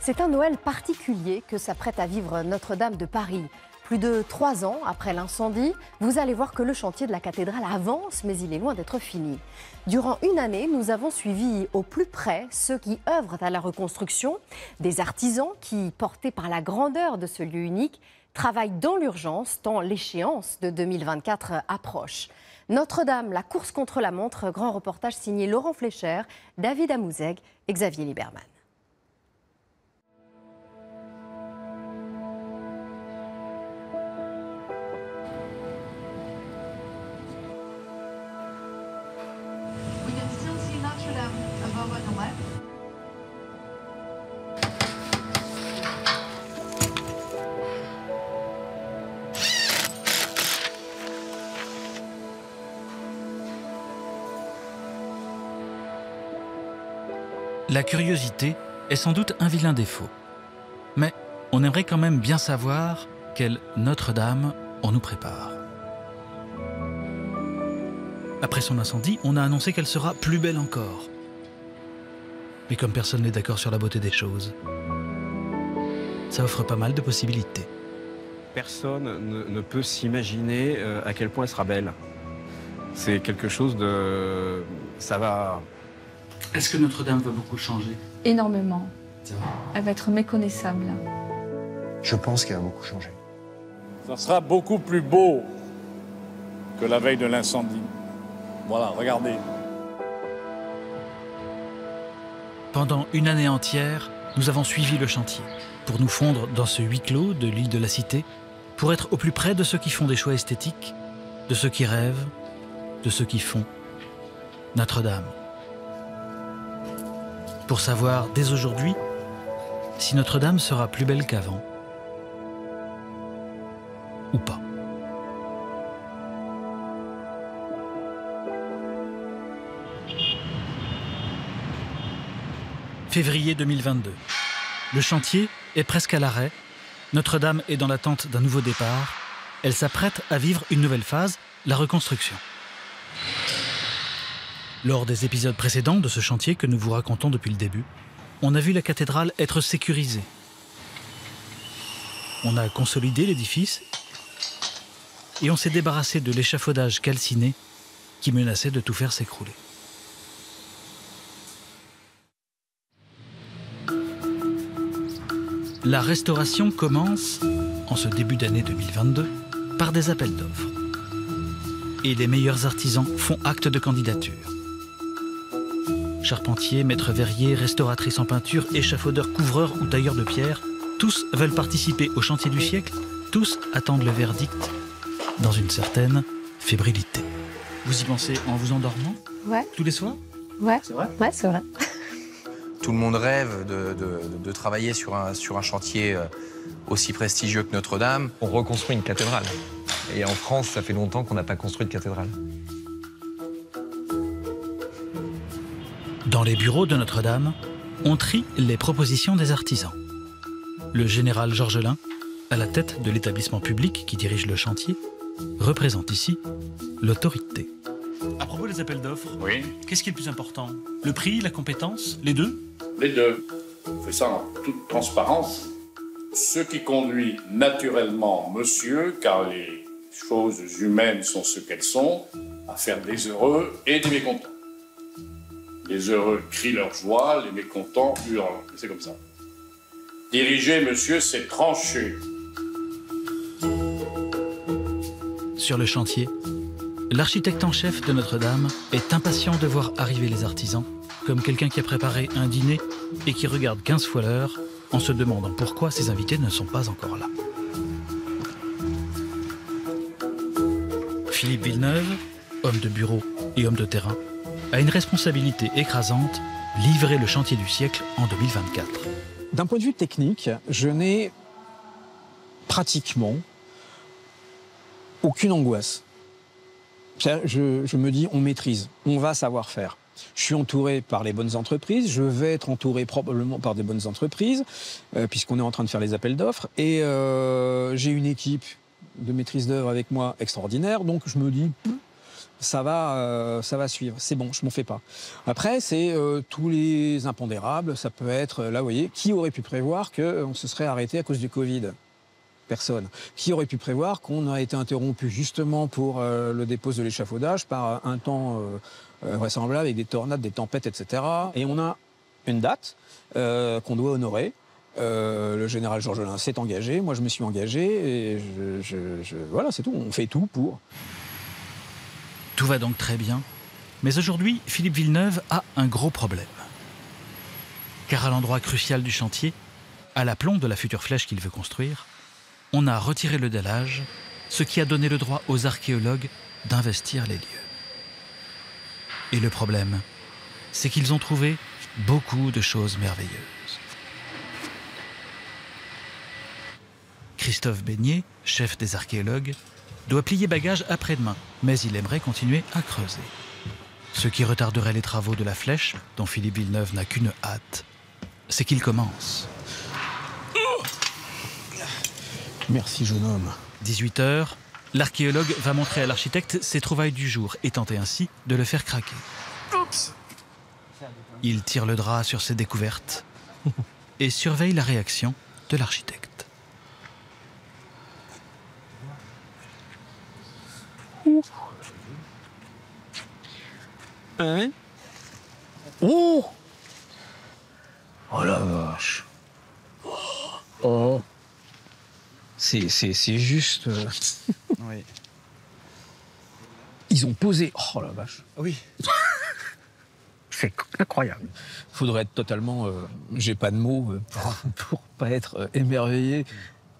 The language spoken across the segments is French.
C'est un Noël particulier que s'apprête à vivre Notre-Dame de Paris. Plus de 3 ans après l'incendie, vous allez voir que le chantier de la cathédrale avance, mais il est loin d'être fini. Durant une année, nous avons suivi au plus près ceux qui œuvrent à la reconstruction, des artisans qui, portés par la grandeur de ce lieu unique, travaillent dans l'urgence tant l'échéance de 2024 approche. Notre-Dame, la course contre la montre, grand reportage signé Laurent Fleischer, David Amouzeg et Xavier Liberman. La curiosité est sans doute un vilain défaut. Mais on aimerait quand même bien savoir quelle Notre-Dame on nous prépare. Après son incendie, on a annoncé qu'elle sera plus belle encore. Mais comme personne n'est d'accord sur la beauté des choses, ça offre pas mal de possibilités. Personne ne peut s'imaginer à quel point elle sera belle. C'est quelque chose de... ça va... Est-ce que Notre-Dame va beaucoup changer? Énormément. C'est vrai. Elle va être méconnaissable. Je pense qu'elle a beaucoup changé. Ça sera beaucoup plus beau que la veille de l'incendie. Voilà, regardez. Pendant une année entière, nous avons suivi le chantier pour nous fondre dans ce huis clos de l'île de la Cité, pour être au plus près de ceux qui font des choix esthétiques, de ceux qui rêvent, de ceux qui font Notre-Dame. Pour savoir dès aujourd'hui si Notre-Dame sera plus belle qu'avant ou pas. Février 2022. Le chantier est presque à l'arrêt. Notre-Dame est dans l'attente d'un nouveau départ. Elle s'apprête à vivre une nouvelle phase, la reconstruction. Lors des épisodes précédents de ce chantier que nous vous racontons depuis le début, on a vu la cathédrale être sécurisée. On a consolidé l'édifice et on s'est débarrassé de l'échafaudage calciné qui menaçait de tout faire s'écrouler. La restauration commence, en ce début d'année 2022, par des appels d'offres. Et les meilleurs artisans font acte de candidature. Charpentiers, maîtres verriers, restauratrices en peinture, échafaudeurs, couvreurs ou tailleurs de pierre, tous veulent participer au chantier du siècle, tous attendent le verdict dans une certaine fébrilité. Vous y pensez en vous endormant? Ouais. Tous les soirs? Ouais. C'est vrai? Ouais, c'est vrai. Tout le monde rêve de travailler sur un chantier aussi prestigieux que Notre-Dame. On reconstruit une cathédrale. Et en France, ça fait longtemps qu'on n'a pas construit de cathédrale. Dans les bureaux de Notre-Dame, on trie les propositions des artisans. Le général Georgelin, à la tête de l'établissement public qui dirige le chantier, représente ici l'autorité. À propos des appels d'offres, Oui, qu'est-ce qui est le plus important? Le prix, la compétence, les deux? les deux. On fait ça en toute transparence. Ce qui conduit naturellement monsieur, car les choses humaines sont ce qu'elles sont, à faire des heureux et des mécontents. Les heureux crient leur joie, les mécontents hurlent. C'est comme ça. Diriger, monsieur, c'est trancher. Sur le chantier, l'architecte en chef de Notre-Dame est impatient de voir arriver les artisans, comme quelqu'un qui a préparé un dîner et qui regarde 15 fois l'heure en se demandant pourquoi ses invités ne sont pas encore là. Philippe Villeneuve, homme de bureau et homme de terrain, a une responsabilité écrasante, livrer le chantier du siècle en 2024. D'un point de vue technique, je n'ai pratiquement aucune angoisse. Je me dis, on maîtrise, on va savoir faire. Je suis entouré par les bonnes entreprises, je vais être entouré probablement par des bonnes entreprises, puisqu'on est en train de faire les appels d'offres. Et j'ai une équipe de maîtrise d'œuvre avec moi extraordinaire, donc je me dis, ça va suivre. C'est bon, je m'en fais pas. Après, c'est tous les impondérables. Ça peut être, là, vous voyez, qui aurait pu prévoir qu'on se serait arrêté à cause du Covid? Personne. Qui aurait pu prévoir qu'on a été interrompu justement pour le dépôt de l'échafaudage par un temps vraisemblable avec des tornades, des tempêtes, etc. Et on a une date qu'on doit honorer. Le général Georges Lain s'est engagé, moi je me suis engagé, et voilà, c'est tout. On fait tout pour. Tout va donc très bien. Mais aujourd'hui, Philippe Villeneuve a un gros problème. Car à l'endroit crucial du chantier, à l'aplomb de la future flèche qu'il veut construire, on a retiré le dallage, ce qui a donné le droit aux archéologues d'investir les lieux. Et le problème, c'est qu'ils ont trouvé beaucoup de choses merveilleuses. Christophe Beignet, chef des archéologues, doit plier bagages après-demain, mais il aimerait continuer à creuser. Ce qui retarderait les travaux de la flèche, dont Philippe Villeneuve n'a qu'une hâte, c'est qu'il commence. Merci, jeune homme. 18 h, l'archéologue va montrer à l'architecte ses trouvailles du jour et tenter ainsi de le faire craquer. Oups. Il tire le drap sur ses découvertes et surveille la réaction de l'architecte. Hein? Oh! Oh la vache! Oh! C'est juste... Oui. Ils ont posé... Oh la vache! Oui. C'est incroyable. Faudrait être totalement... j'ai pas de mots pour pas être émerveillé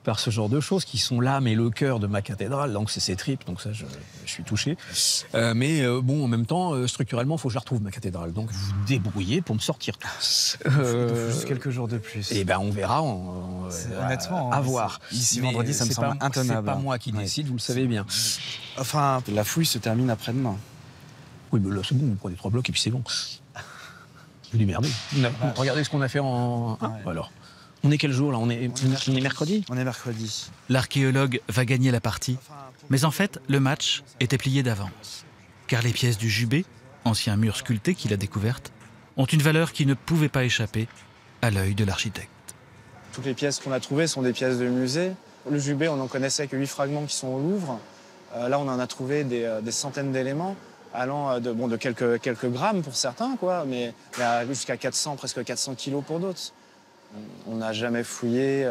par ce genre de choses qui sont l'âme et le cœur de ma cathédrale. Donc c'est ces tripes, donc ça je suis touché. Mais bon, en même temps, structurellement, il faut que je la retrouve, ma cathédrale. Donc vous vous débrouillez pour me sortir tout. Juste quelques jours de plus. Et ben on verra. Honnêtement, à voir. D'ici vendredi, ça me semble intenable. C'est pas moi qui décide, vous le savez bien. Enfin, la fouille se termine après-demain. Oui, mais là c'est bon, on prend les 3 blocs et puis c'est bon. Je dis merde. Regardez ce qu'on a fait en... Ouais. Alors, on est quel jour là? On est mercredi? On est mercredi. L'archéologue va gagner la partie, mais en fait, le match était plié d'avance. Car les pièces du jubé, ancien mur sculpté qu'il a découvertes, ont une valeur qui ne pouvait pas échapper à l'œil de l'architecte. Toutes les pièces qu'on a trouvées sont des pièces de musée. Le jubé, on n'en connaissait que 8 fragments qui sont au Louvre. Là, on en a trouvé des centaines d'éléments, allant de quelques grammes pour certains, quoi, mais jusqu'à 400, presque 400 kilos pour d'autres. On n'a jamais fouillé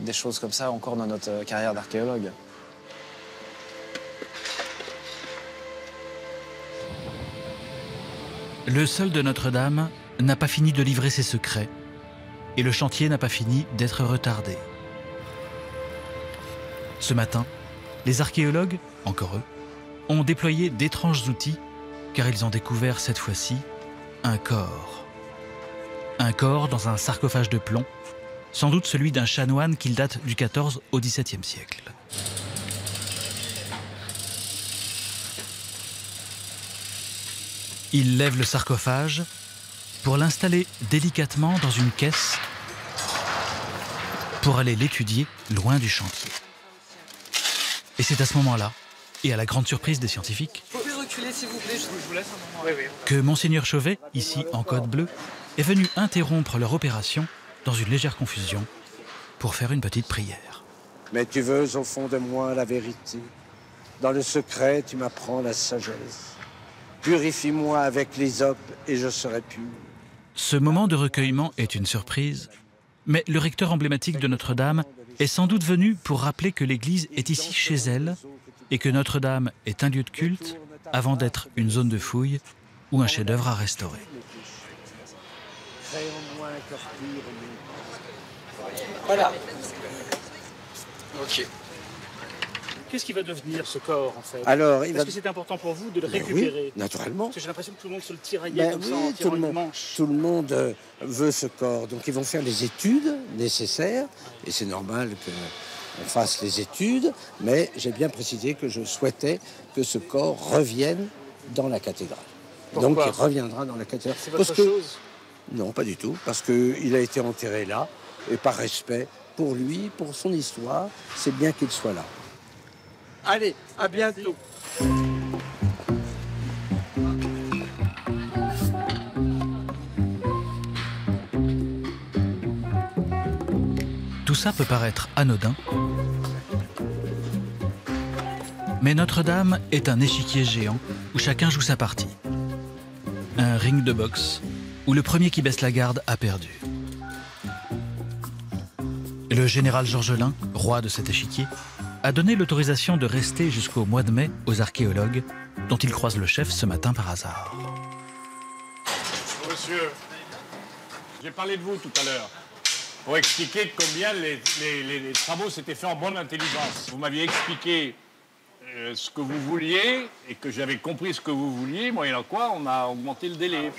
des choses comme ça encore dans notre carrière d'archéologue. Le sol de Notre-Dame n'a pas fini de livrer ses secrets et le chantier n'a pas fini d'être retardé. Ce matin, les archéologues, encore eux, ont déployé d'étranges outils car ils ont découvert cette fois-ci un corps. Un corps dans un sarcophage de plomb, sans doute celui d'un chanoine qu'il date du XIV au XVIIe siècle. Il lève le sarcophage pour l'installer délicatement dans une caisse pour aller l'étudier loin du chantier. Et c'est à ce moment-là, et à la grande surprise des scientifiques, que Monseigneur Chauvet, ici en code bleu, est venu interrompre leur opération dans une légère confusion pour faire une petite prière. Mais tu veux au fond de moi la vérité. Dans le secret, tu m'apprends la sagesse. Purifie-moi avec l'hysope et je serai pur. Ce moment de recueillement est une surprise, mais le recteur emblématique de Notre-Dame est sans doute venu pour rappeler que l'église est ici chez elle et que Notre-Dame est un lieu de culte avant d'être une zone de fouille ou un chef-d'œuvre à restaurer. Voilà. Ok. Qu'est-ce qui va devenir ce corps, en fait? Alors, Est-ce que c'est important pour vous de le récupérer? Oui, naturellement. Parce que j'ai l'impression que tout le monde se le tiraillait comme ça, en Oui, tirant une manche. tout le monde veut ce corps. Donc ils vont faire les études nécessaires. Et c'est normal qu'on fasse les études. Mais j'ai bien précisé que je souhaitais que ce corps revienne dans la cathédrale. Pourquoi? Donc il reviendra dans la cathédrale. C'est votre chose? Non, pas du tout. Parce qu'il a été enterré là. Et par respect pour lui, pour son histoire, c'est bien qu'il soit là. Allez, à bientôt. Tout ça peut paraître anodin, mais Notre-Dame est un échiquier géant où chacun joue sa partie. Un ring de boxe où le premier qui baisse la garde a perdu. Le général Georgelin, roi de cet échiquier, a donné l'autorisation de rester jusqu'au mois de mai aux archéologues, dont il croise le chef ce matin par hasard. Monsieur, j'ai parlé de vous tout à l'heure pour expliquer combien les travaux s'étaient faits en bonne intelligence. Vous m'aviez expliqué ce que vous vouliez et que j'avais compris ce que vous vouliez, moyennant quoi on a augmenté le délai.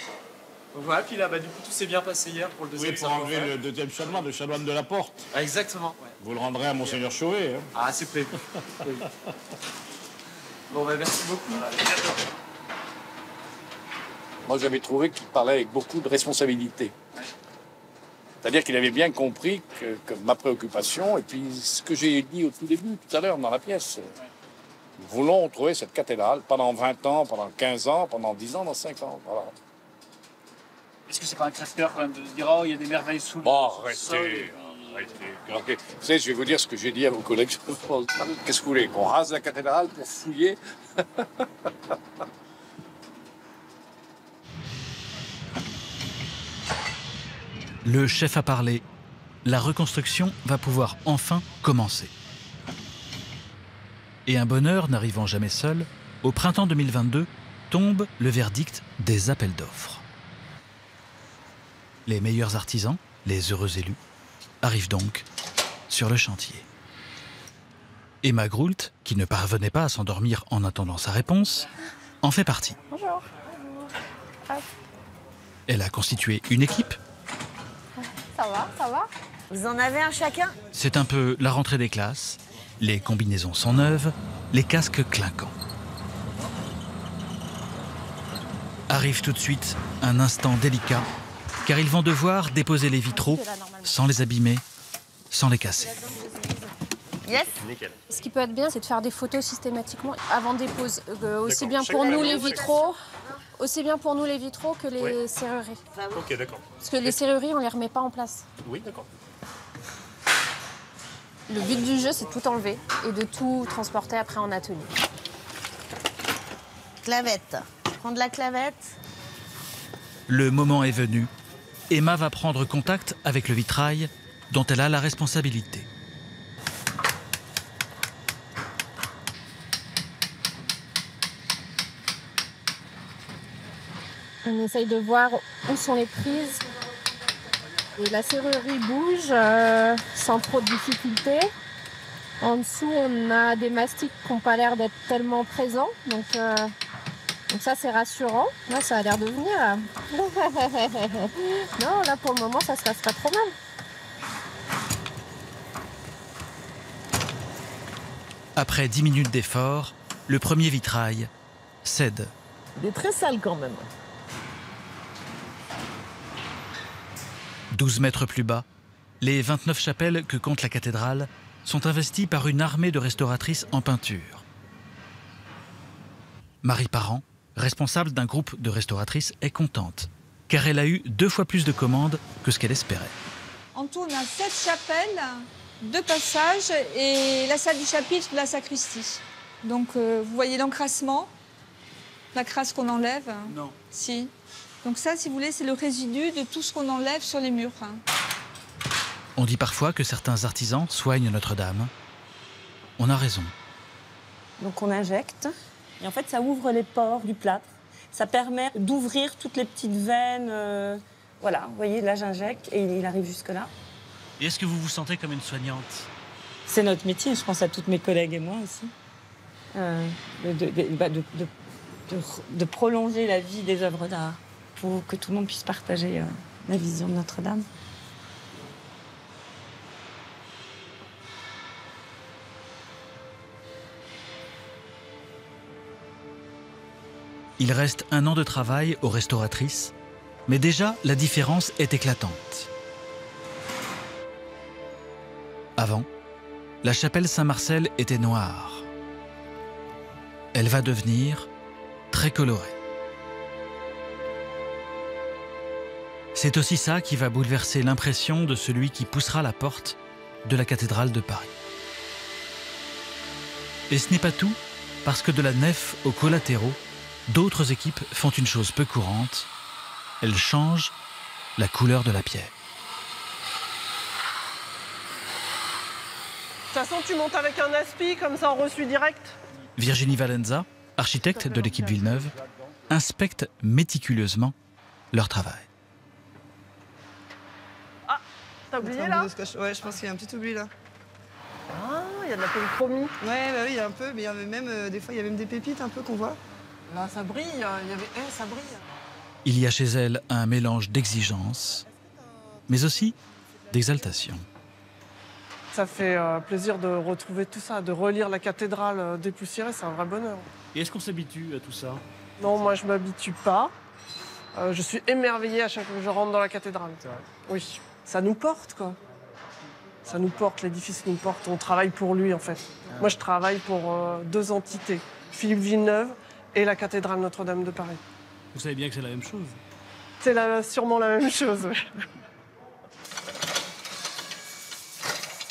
Voilà, puis là, du coup, tout s'est bien passé hier pour le deuxième. Oui, pour enlever le deuxième chanoine de chanoine de la porte. Ah, exactement. Ouais. Vous le rendrez à Monseigneur Chauvet. Hein. Ah, c'est prévu. Bon, merci beaucoup. Moi, j'avais trouvé qu'il parlait avec beaucoup de responsabilité. C'est-à-dire qu'il avait bien compris que ma préoccupation, et puis ce que j'ai dit au tout début, tout à l'heure, dans la pièce, nous voulons trouver cette cathédrale pendant 20 ans, pendant 15 ans, pendant 10 ans, dans 5 ans. Voilà. Est-ce que c'est pas un crève-cœur quand même de se dire oh il y a des merveilles sous le sol Arrêtez. Vous savez, je vais vous dire ce que j'ai dit à vos collègues. Qu'est-ce que vous voulez, qu'on rase la cathédrale pour fouiller? Le chef a parlé. La reconstruction va pouvoir enfin commencer. Et un bonheur n'arrivant jamais seul, au printemps 2022, tombe le verdict des appels d'offres. Les meilleurs artisans, les heureux élus, arrivent donc sur le chantier. Emma Groult, qui ne parvenait pas à s'endormir en attendant sa réponse, en fait partie. Bonjour. Elle a constitué une équipe. Ça va. Vous en avez un chacun? C'est un peu la rentrée des classes. Les combinaisons sont neuves, les casques clinquants. Arrive tout de suite un instant délicat, car ils vont devoir déposer les vitraux sans les abîmer, sans les casser. Yes. Nickel. Ce qui peut être bien, c'est de faire des photos systématiquement avant dépose, aussi bien pour nous les vitraux, que les serrureries. Ok, d'accord. Parce que les serrureries, on les remet pas en place. Oui, d'accord. Le but du jeu, c'est de tout enlever et de tout transporter après en atelier. Clavette. Prendre la clavette. Le moment est venu. Emma va prendre contact avec le vitrail dont elle a la responsabilité. On essaye de voir où sont les prises. Et la serrurerie bouge sans trop de difficultés. En dessous, on a des mastiques qui n'ont pas l'air d'être tellement présents. Donc ça, c'est rassurant. Là, ça a l'air de venir. Non, là, pour le moment, ça se passe pas trop mal. Après 10 minutes d'effort, le premier vitrail cède. Il est très sale quand même. 12 mètres plus bas, les 29 chapelles que compte la cathédrale sont investies par une armée de restauratrices en peinture. Marie Parent, responsable d'un groupe de restauratrices, est contente, car elle a eu 2 fois plus de commandes que ce qu'elle espérait. En tout, on a 7 chapelles, 2 passages et la salle du chapitre de la sacristie. Donc, vous voyez l'encrassement, la crasse qu'on enlève. Non. Si. Donc ça, si vous voulez, c'est le résidu de tout ce qu'on enlève sur les murs. On dit parfois que certains artisans soignent Notre-Dame. On a raison. Donc on injecte, et en fait ça ouvre les pores du plâtre. Ça permet d'ouvrir toutes les petites veines. Voilà, vous voyez, là j'injecte et il arrive jusque-là. Et est-ce que vous vous sentez comme une soignante? C'est notre métier, je pense à toutes mes collègues et moi aussi. De prolonger la vie des œuvres d'art pour que tout le monde puisse partager la vision de Notre-Dame. Il reste 1 an de travail aux restauratrices, mais déjà la différence est éclatante. Avant, la chapelle Saint-Marcel était noire. Elle va devenir très colorée. C'est aussi ça qui va bouleverser l'impression de celui qui poussera la porte de la cathédrale de Paris. Et ce n'est pas tout, parce que de la nef aux collatéraux, d'autres équipes font une chose peu courante, elles changent la couleur de la pierre. De toute façon, tu montes avec un aspi, comme ça en reçu direct. Virginie Valenza, architecte de l'équipe Villeneuve, inspecte méticuleusement leur travail. Ah, t'as oublié là? Ouais, je pense qu'il y a un petit oubli là. Ah, il y a de la polychromie. Ouais, bah oui, il y a un peu, mais il y avait même, des fois, il y a même des pépites un peu qu'on voit. Là, ça brille, il y avait... ça brille. Il y a chez elle un mélange d'exigence, mais aussi d'exaltation. Ça fait plaisir de retrouver tout ça, de relire la cathédrale dépoussiérée, c'est un vrai bonheur. Et est-ce qu'on s'habitue à tout ça? Non, moi je m'habitue pas. Je suis émerveillée à chaque fois que je rentre dans la cathédrale. Oui, ça nous porte quoi. Ça nous porte, l'édifice nous porte, on travaille pour lui en fait. Moi je travaille pour deux entités, Philippe Villeneuve et la cathédrale Notre-Dame de Paris. Vous savez bien que c'est la même chose. C'est sûrement la même chose. Ouais.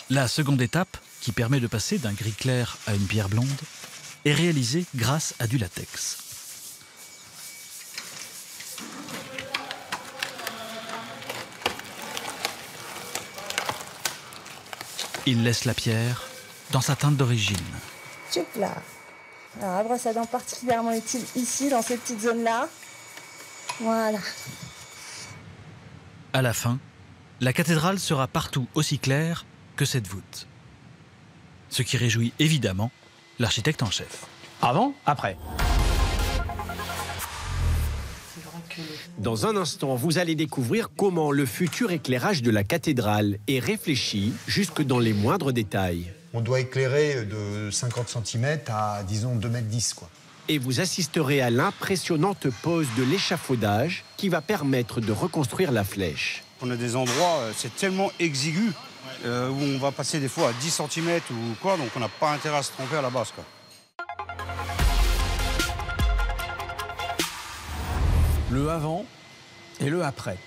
La seconde étape, qui permet de passer d'un gris clair à une pierre blonde, est réalisée grâce à du latex. Il laisse la pierre dans sa teinte d'origine. Tchoup là. Alors la brosse à dents particulièrement utile ici, dans ces petites zones-là. Voilà. À la fin, la cathédrale sera partout aussi claire que cette voûte. Ce qui réjouit évidemment l'architecte en chef. Avant, après. Dans un instant, vous allez découvrir comment le futur éclairage de la cathédrale est réfléchi jusque dans les moindres détails. On doit éclairer de 50 cm à, disons, 2,10 m, quoi. Et vous assisterez à l'impressionnante pose de l'échafaudage qui va permettre de reconstruire la flèche. On a des endroits, c'est tellement exigu, où on va passer des fois à 10 cm ou quoi, donc on n'a pas intérêt à se tromper à la base, quoi. Le avant et le après.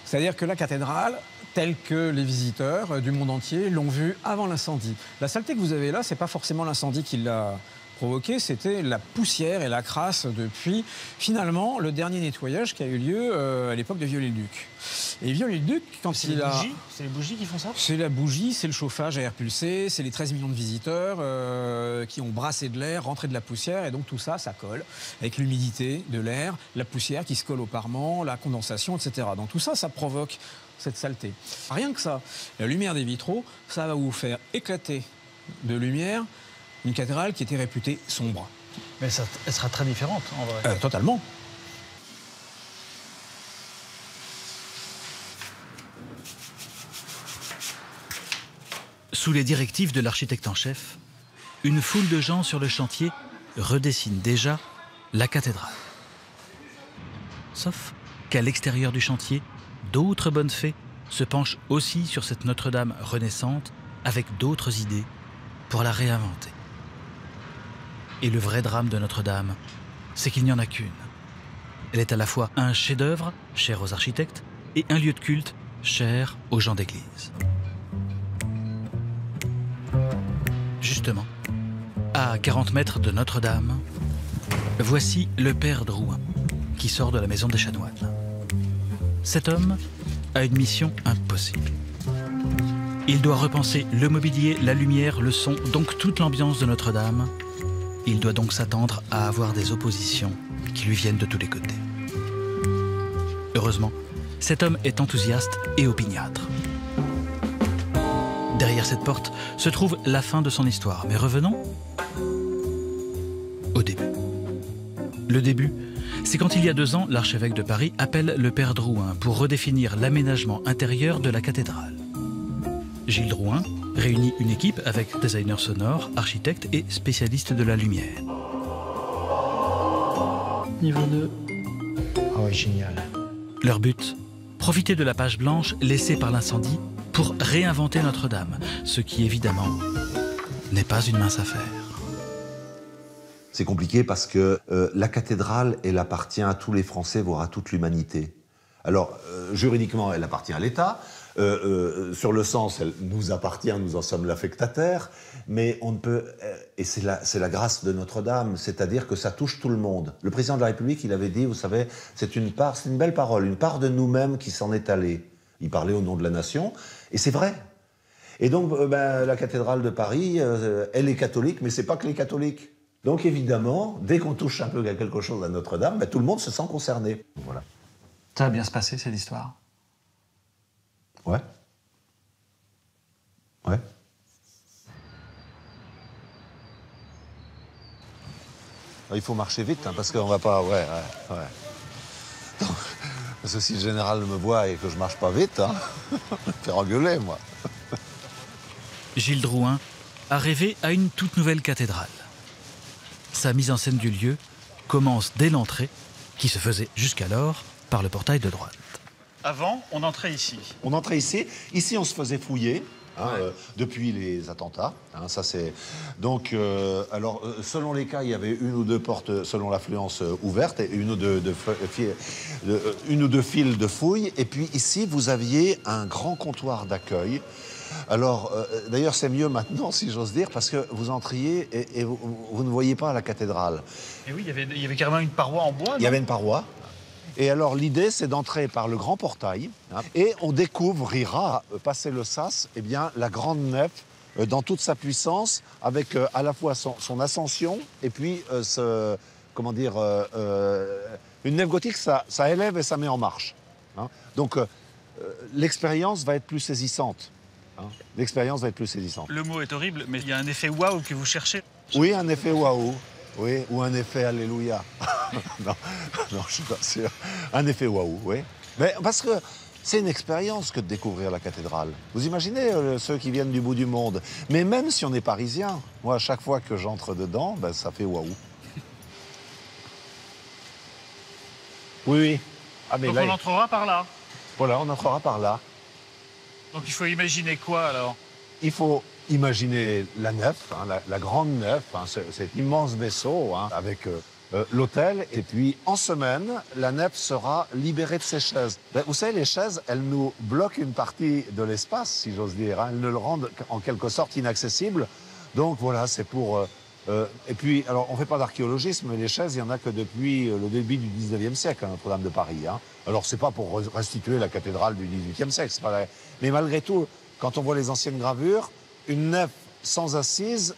C'est-à-dire que la cathédrale, telle que les visiteurs du monde entier l'ont vue avant l'incendie. La saleté que vous avez là, c'est pas forcément l'incendie qui l'a provoqué, c'était la poussière et la crasse depuis, finalement, le dernier nettoyage qui a eu lieu à l'époque de Viollet-le-Duc. Et Viollet-le-Duc, quand il a... C'est les bougies qui font ça? C'est la bougie, c'est le chauffage à air pulsé, c'est les 13 millions de visiteurs qui ont brassé de l'air, rentré de la poussière, et donc tout ça, ça colle, avec l'humidité de l'air, la poussière qui se colle au parement, la condensation, etc. Donc tout ça, ça provoque cette saleté. Rien que ça, la lumière des vitraux, ça va vous faire éclater de lumière une cathédrale qui était réputée sombre. Mais ça, elle sera très différente, en vrai. Totalement. Sous les directives de l'architecte en chef, une foule de gens sur le chantier redessine déjà la cathédrale. Sauf qu'à l'extérieur du chantier, d'autres bonnes fées se penchent aussi sur cette Notre-Dame renaissante avec d'autres idées pour la réinventer. Et le vrai drame de Notre-Dame, c'est qu'il n'y en a qu'une. Elle est à la fois un chef-d'œuvre, cher aux architectes, et un lieu de culte, cher aux gens d'église. Justement, à 40 mètres de Notre-Dame, voici le père Drouin, qui sort de la maison des chanoines. Cet homme a une mission impossible. Il doit repenser le mobilier, la lumière, le son, donc toute l'ambiance de Notre-Dame. Il doit donc s'attendre à avoir des oppositions qui lui viennent de tous les côtés. Heureusement, cet homme est enthousiaste et opiniâtre. Derrière cette porte se trouve la fin de son histoire. Mais revenons au début. Le début, c'est quand il y a 2 ans, l'archevêque de Paris appelle le père Drouin pour redéfinir l'aménagement intérieur de la cathédrale. Gilles Drouin réunit une équipe avec designers sonores, architectes et spécialistes de la lumière. Niveau 2. Ah ouais, génial. Leur but, profiter de la page blanche laissée par l'incendie pour réinventer Notre-Dame, ce qui évidemment n'est pas une mince affaire. C'est compliqué parce que la cathédrale, elle appartient à tous les Français, voire à toute l'humanité. Alors, juridiquement, elle appartient à l'État. Sur le sens, elle nous appartient, nous en sommes l'affectataire. Mais on ne peut... et c'est la grâce de Notre-Dame, c'est-à-dire que ça touche tout le monde. Le président de la République, il avait dit, vous savez, c'est une belle parole, une part de nous-mêmes qui s'en est allée. Il parlait au nom de la nation, et c'est vrai. Et donc, la cathédrale de Paris, elle est catholique, mais c'est pas que les catholiques. Donc évidemment, dès qu'on touche un peu à quelque chose à Notre-Dame, tout le monde se sent concerné. Voilà. Ça va bien se passer, cette histoire? Ouais. Ouais. Il faut marcher vite, parce qu'on va pas... Ouais. Parce que si le général me voit et que je marche pas vite, je vais me faire engueuler, moi. Gilles Drouin a rêvé à une toute nouvelle cathédrale. Sa mise en scène du lieu commence dès l'entrée, qui se faisait jusqu'alors par le portail de droite. Avant, on entrait ici. On entrait ici. Ici, on se faisait fouiller. Depuis les attentats. Ça c'est donc alors selon les cas, il y avait une ou deux portes selon l'affluence ouvertes et une ou deux files de fouilles. Et puis ici, vous aviez un grand comptoir d'accueil. Alors d'ailleurs, c'est mieux maintenant, si j'ose dire, parce que vous entriez et vous ne voyez pas la cathédrale. Et oui, il y avait carrément une paroi en bois. Il y avait une paroi. Et alors l'idée, c'est d'entrer par le grand portail et on découvrira, passé le sas, la grande nef dans toute sa puissance, avec à la fois son ascension et puis une nef gothique, ça élève et ça met en marche. Donc l'expérience va être plus saisissante. L'expérience va être plus saisissante. Le mot est horrible, mais il y a un effet waouh que vous cherchez. Oui, un effet waouh. Oui, ou un effet alléluia. non, je suis pas sûr. Un effet waouh, oui. Mais parce que c'est une expérience que de découvrir la cathédrale. Vous imaginez ceux qui viennent du bout du monde. Mais même si on est parisien, moi, à chaque fois que j'entre dedans, ça fait waouh. Oui. Ah, mais donc là, on entrera par là. Voilà, on entrera par là. Donc il faut imaginer quoi alors? Il faut imaginer la nef, la grande nef, cet immense vaisseau avec l'hôtel. Et puis en semaine, la nef sera libérée de ses chaises. Vous savez, les chaises, elles nous bloquent une partie de l'espace, si j'ose dire. Elles ne le rendent en quelque sorte inaccessible. Donc voilà, c'est pour... et puis, alors, on ne fait pas d'archéologisme, mais les chaises, il n'y en a que depuis le début du 19e siècle à Notre-Dame de Paris. Alors, c'est pas pour restituer la cathédrale du 18e siècle, c'est pas vrai. Mais malgré tout, quand on voit les anciennes gravures, une nef sans assise,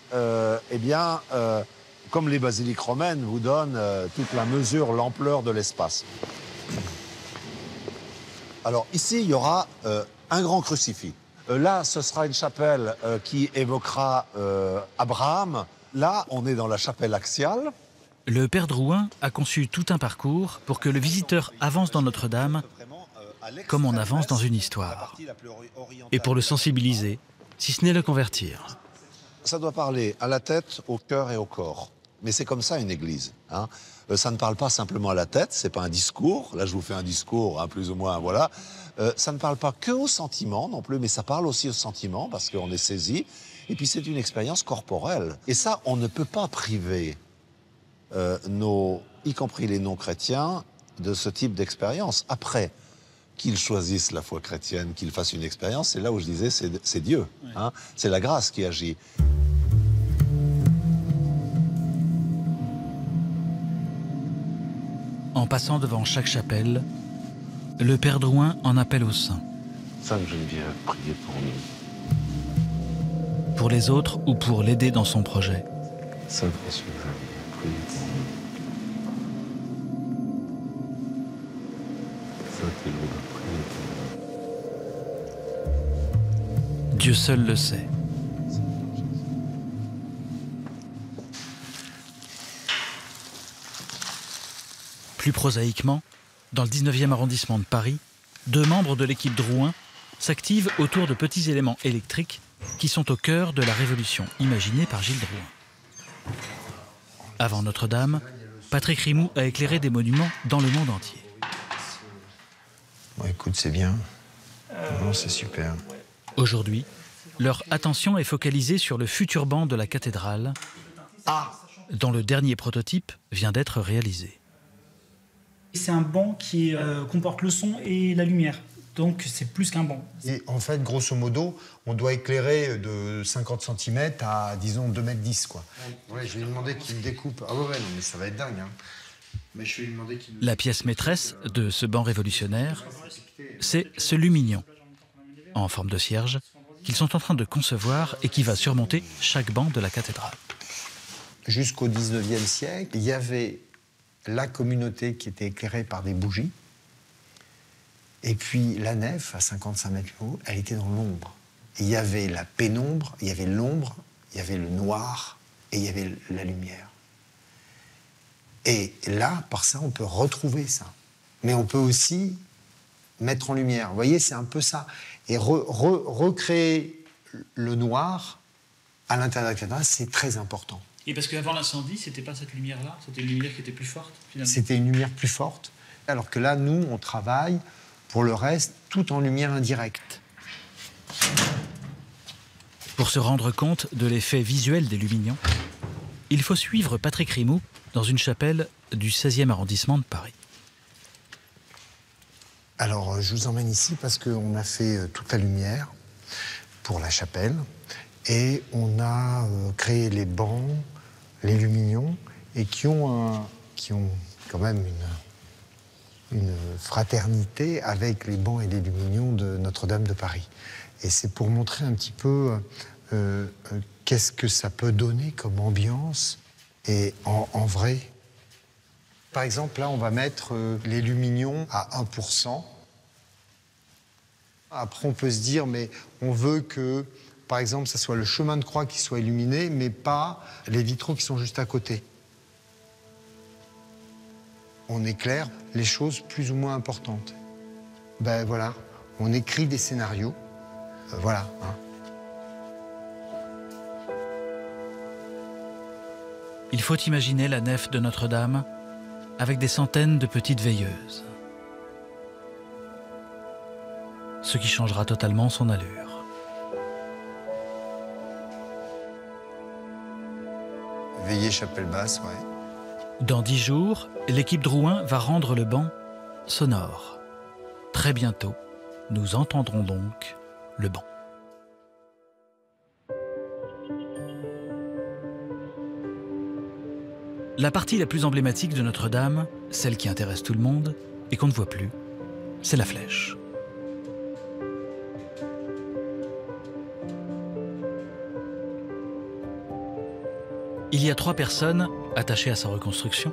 comme les basiliques romaines, vous donne toute la mesure, l'ampleur de l'espace. Alors, ici, il y aura un grand crucifix. Là, ce sera une chapelle qui évoquera Abraham. Là, on est dans la chapelle axiale. Le père Drouin a conçu tout un parcours pour que le visiteur avance dans Notre-Dame comme on avance dans une histoire. Et pour le sensibiliser, si ce n'est le convertir. Ça doit parler à la tête, au cœur et au corps. Mais c'est comme ça une église. Ça ne parle pas simplement à la tête, c'est pas un discours. Là, je vous fais un discours, plus ou moins, voilà. Ça ne parle pas que aux sentiments non plus, mais ça parle aussi aux sentiments parce qu'on est saisi. Et puis c'est une expérience corporelle. Et ça, on ne peut pas priver y compris les non-chrétiens, de ce type d'expérience. Après, qu'ils choisissent la foi chrétienne, qu'ils fassent une expérience, c'est là où je disais, c'est Dieu. C'est la grâce qui agit. En passant devant chaque chapelle, le père Drouin en appelle aux saints. Sainte Geneviève, priez pour nous. Pour les autres ou pour l'aider dans son projet. Sainte Françoise, priez pour nous. Sainte Élode, priez pour nous. Dieu seul le sait. Plus prosaïquement, dans le 19e arrondissement de Paris, 2 membres de l'équipe Drouin s'activent autour de petits éléments électriques qui sont au cœur de la révolution imaginée par Gilles Drouin. Avant Notre-Dame, Patrick Rimou a éclairé des monuments dans le monde entier. Bon, écoute, c'est bien. Non, c'est super. Aujourd'hui, leur attention est focalisée sur le futur banc de la cathédrale, dont le dernier prototype vient d'être réalisé. C'est un banc qui comporte le son et la lumière. Donc c'est plus qu'un banc. Et en fait, grosso modo, on doit éclairer de 50 cm à, disons, 2,10 m, quoi. Ouais, je vais lui demander qu'il me découpe. Ah ouais, non, mais ça va être dingue, hein. Mais je vais lui demander qu'il... La pièce maîtresse de ce banc révolutionnaire, c'est ce lumignon, en forme de cierge, qu'ils sont en train de concevoir et qui va surmonter chaque banc de la cathédrale. Jusqu'au 19e siècle, il y avait la communauté qui était éclairée par des bougies. Et puis la nef, à 55 mètres haut, elle était dans l'ombre. Il y avait la pénombre, il y avait l'ombre, il y avait le noir et il y avait la lumière. Et là, par ça, on peut retrouver ça. Mais on peut aussi mettre en lumière. Vous voyez, c'est un peu ça. Et recréer le noir à l'intérieur de la cathédrale, c'est très important. Et parce qu'avant l'incendie, c'était pas cette lumière-là, c'était une lumière qui était plus forte, finalement. C'était une lumière plus forte. Alors que là, nous, on travaille, pour le reste, tout en lumière indirecte. Pour se rendre compte de l'effet visuel des lumignons, il faut suivre Patrick Rimoux dans une chapelle du 16e arrondissement de Paris. Alors, je vous emmène ici parce qu'on a fait toute la lumière pour la chapelle et on a créé les bancs, les lumignons, et qui ont quand même une fraternité avec les bancs et les lumignons de Notre-Dame de Paris. Et c'est pour montrer un petit peu qu'est-ce que ça peut donner comme ambiance et en vrai. Par exemple, là, on va mettre les lumignons à 1%. Après, on peut se dire, mais on veut que, par exemple, ça soit le chemin de croix qui soit illuminé, mais pas les vitraux qui sont juste à côté. On éclaire les choses plus ou moins importantes. Ben voilà, on écrit des scénarios. Voilà. Hein. Il faut imaginer la nef de Notre-Dame avec des centaines de petites veilleuses. Ce qui changera totalement son allure. Veillée chapelle basse, ouais. Dans 10 jours, l'équipe Drouin va rendre le banc sonore. Très bientôt, nous entendrons donc le banc. La partie la plus emblématique de Notre-Dame, celle qui intéresse tout le monde et qu'on ne voit plus, c'est la flèche. Il y a 3 personnes attachées à sa reconstruction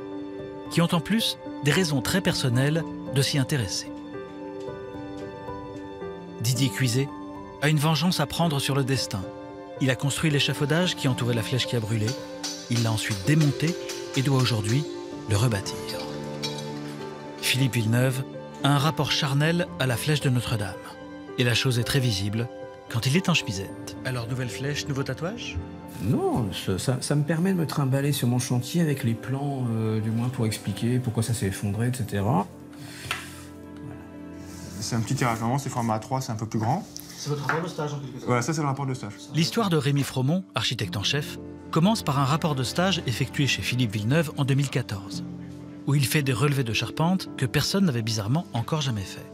qui ont en plus des raisons très personnelles de s'y intéresser. Didier Cuiset a une vengeance à prendre sur le destin. Il a construit l'échafaudage qui entourait la flèche qui a brûlé. Il l'a ensuite démonté et doit aujourd'hui le rebâtir. Philippe Villeneuve a un rapport charnel à la flèche de Notre-Dame. Et la chose est très visible quand il est en chemisette. Alors, nouvelle flèche, nouveau tatouage? Non, ça me permet de me trimballer sur mon chantier avec les plans, du moins pour expliquer pourquoi ça s'est effondré, etc. Voilà. C'est un petit tirage. Normalement, c'est format A3, c'est un peu plus grand. C'est votre rapport de stage en quelque sorte. Voilà, ça c'est le rapport de stage. L'histoire de Rémi Fromont, architecte en chef, commence par un rapport de stage effectué chez Philippe Villeneuve en 2014, où il fait des relevés de charpente que personne n'avait bizarrement encore jamais fait.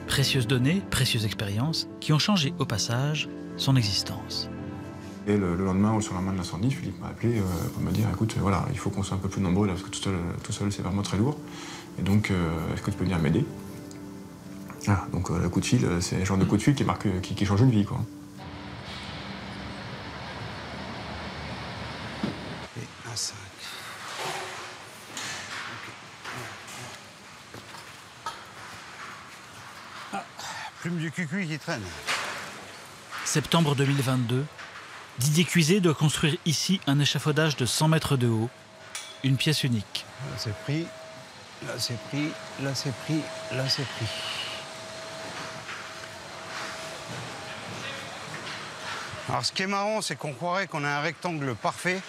Précieuses données, précieuses expériences qui ont changé au passage son existence. Et le lendemain, ou sur la main de l'incendie, Philippe m'a appelé pour me dire écoute, voilà, il faut qu'on soit un peu plus nombreux là, parce que tout seul c'est vraiment très lourd. Et donc, est-ce que tu peux venir m'aider? Ah, donc le coup de fil, c'est le genre de coup de fil qui change une vie, quoi. Et A5. Ah, plume du cucuy qui traîne. Septembre 2022, Didier Cuiset doit construire ici un échafaudage de 100 mètres de haut, une pièce unique. Là c'est pris, là c'est pris, là c'est pris, là c'est pris. Alors ce qui est marrant, c'est qu'on croirait qu'on a un rectangle parfait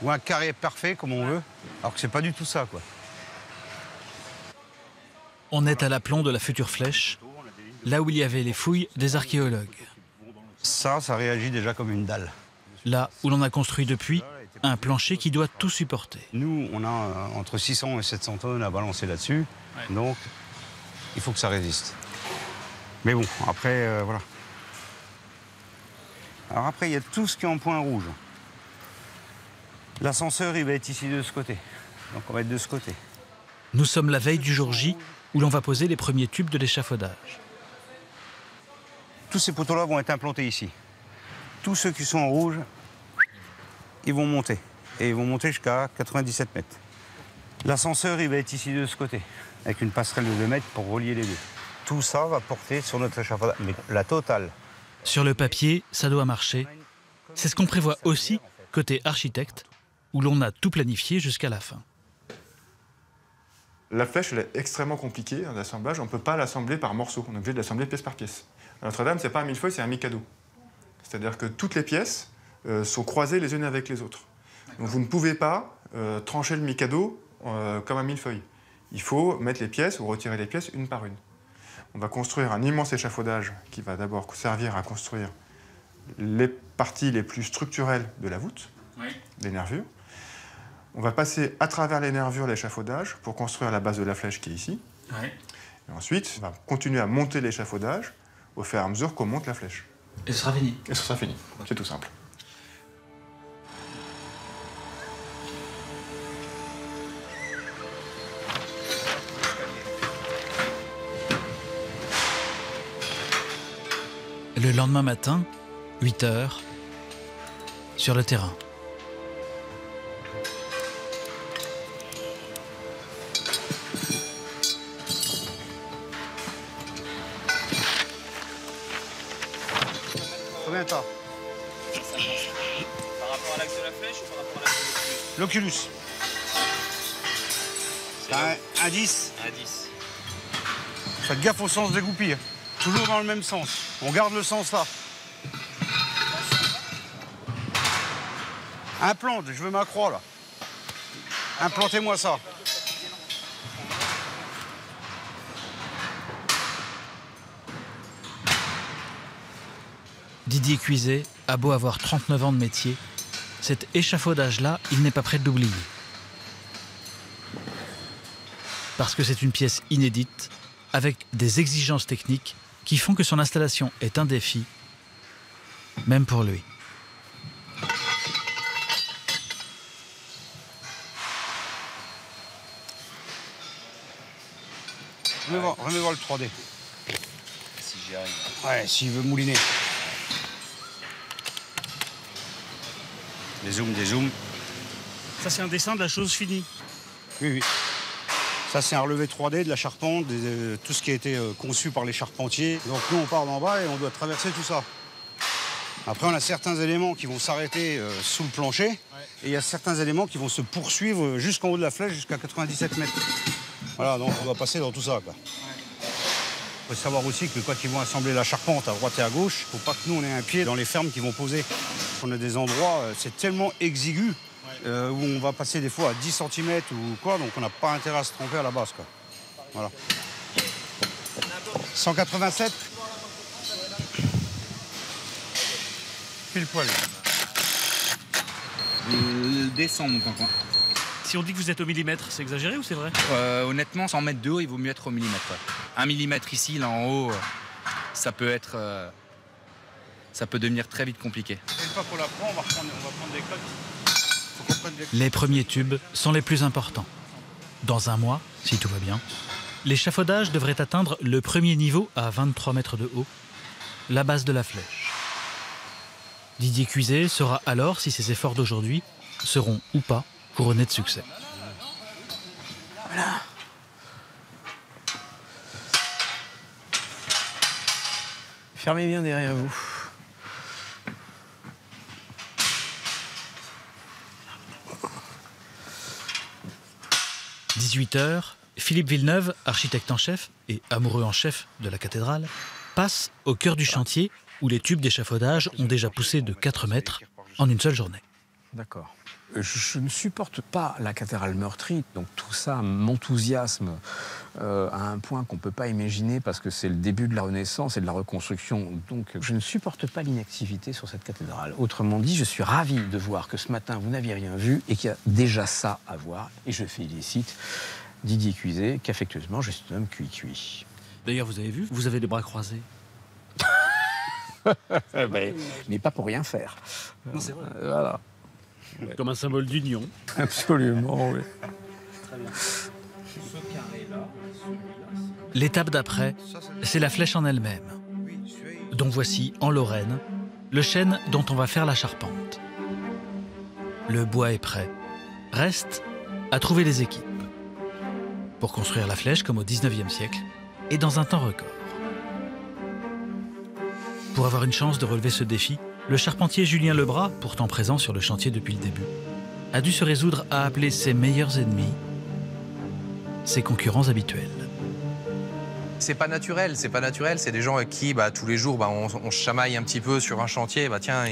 ou un carré parfait, comme on veut, alors que c'est pas du tout ça, quoi. On est à l'aplomb de la future flèche, là où il y avait les fouilles des archéologues. Ça réagit déjà comme une dalle. Là où l'on a construit depuis un plancher qui doit tout supporter. Nous, on a entre 600 et 700 tonnes à balancer là-dessus, donc il faut que ça résiste. Mais bon, après, voilà. Alors après, il y a tout ce qui est en point rouge. L'ascenseur, il va être ici de ce côté. Donc on va être de ce côté. Nous sommes la veille du jour J, où l'on va poser les premiers tubes de l'échafaudage. Tous ces poteaux-là vont être implantés ici. Tous ceux qui sont en rouge, ils vont monter. Et ils vont monter jusqu'à 97 mètres. L'ascenseur, il va être ici de ce côté, avec une passerelle de 2 mètres pour relier les deux. Tout ça va porter sur notre échafaudage, mais la totale. Sur le papier, ça doit marcher. C'est ce qu'on prévoit aussi côté architecte, où l'on a tout planifié jusqu'à la fin. La flèche, elle est extrêmement compliquée d'assemblage. On ne peut pas l'assembler par morceaux. On est obligé de l'assembler pièce par pièce. À Notre-Dame, ce n'est pas un millefeuille, c'est un mikado. C'est-à-dire que toutes les pièces sont croisées les unes avec les autres. Donc vous ne pouvez pas trancher le mikado comme un millefeuille. Il faut mettre les pièces ou retirer les pièces une par une. On va construire un immense échafaudage qui va d'abord servir à construire les parties les plus structurelles de la voûte, les nervures. On va passer à travers les nervures l'échafaudage pour construire la base de la flèche qui est ici. Et ensuite, on va continuer à monter l'échafaudage au fur et à mesure qu'on monte la flèche. Et ce sera fini. Et ce sera fini. C'est tout simple. Le lendemain matin, 8 h, sur le terrain. Combien de temps? Par rapport à l'axe de la flèche ou par rapport à l'axe de l'Oculus. C'est un 10. Un 10. Faites gaffe au sens des goupilles. Toujours dans le même sens. On garde le sens là. Implante, je veux ma croix là. Implantez-moi ça. Didier Cuiset a beau avoir 39 ans de métier, cet échafaudage-là, il n'est pas prêt de l'oublier. Parce que c'est une pièce inédite, avec des exigences techniques qui font que son installation est un défi, même pour lui. Remets voir le 3D. Si j'y arrive. Ouais, s'il veut mouliner. Des zooms. Ça, c'est un dessin de la chose finie. Oui. Ça, c'est un relevé 3D de la charpente, tout ce qui a été conçu par les charpentiers. Donc nous, on part d'en bas et on doit traverser tout ça. Après, on a certains éléments qui vont s'arrêter sous le plancher. Et il y a certains éléments qui vont se poursuivre jusqu'en haut de la flèche, jusqu'à 97 mètres. Voilà, donc on doit passer dans tout ça, quoi. Il faut savoir aussi que quand ils vont assembler la charpente à droite et à gauche, il ne faut pas que nous, on ait un pied dans les fermes qu'ils vont poser. On a des endroits, c'est tellement exigu, où on va passer des fois à 10 cm ou quoi, donc on n'a pas intérêt à se tromper à la base, quoi. Voilà. 187. Pile poil. Descend mon coin. Si on dit que vous êtes au millimètre, c'est exagéré ou c'est vrai? Honnêtement, 100 mètres de haut, il vaut mieux être au millimètre. Ouais. 1 millimètre ici, là en haut, ça peut être... ça peut devenir très vite compliqué. Une fois qu'on la prend, on va prendre des cotes. Les premiers tubes sont les plus importants. Dans un mois, si tout va bien, l'échafaudage devrait atteindre le premier niveau à 23 mètres de haut, la base de la flèche. Didier Cuiset saura alors si ses efforts d'aujourd'hui seront ou pas couronnés de succès. Voilà. Fermez bien derrière vous. « 18 h, Philippe Villeneuve, architecte en chef et amoureux en chef de la cathédrale, passe au cœur du chantier où les tubes d'échafaudage ont déjà poussé de 4 mètres en une seule journée. D'accord. Je ne supporte pas la cathédrale meurtrie, donc tout ça m'enthousiasme à un point qu'on ne peut pas imaginer parce que c'est le début de la Renaissance et de la reconstruction. Donc je ne supporte pas l'inactivité sur cette cathédrale. Autrement dit, je suis ravi de voir que ce matin vous n'aviez rien vu et qu'il y a déjà ça à voir. Et je félicite Didier Cuiset, qu'affectueusement je suis un homme cuit-cuit. D'ailleurs, vous avez vu, vous avez les bras croisés. Mais pas pour rien faire. Non, c'est vrai. Voilà. Comme un symbole d'union. Absolument, oui. Très bien. L'étape d'après, c'est la flèche en elle-même. Donc voici, en Lorraine, le chêne dont on va faire la charpente. Le bois est prêt. Reste à trouver les équipes. Pour construire la flèche comme au 19e siècle et dans un temps record. Pour avoir une chance de relever ce défi, le charpentier Julien Lebras, pourtant présent sur le chantier depuis le début, a dû se résoudre à appeler ses meilleurs ennemis, ses concurrents habituels. C'est pas naturel, c'est des gens avec qui tous les jours on se chamaille un petit peu sur un chantier. Tiens,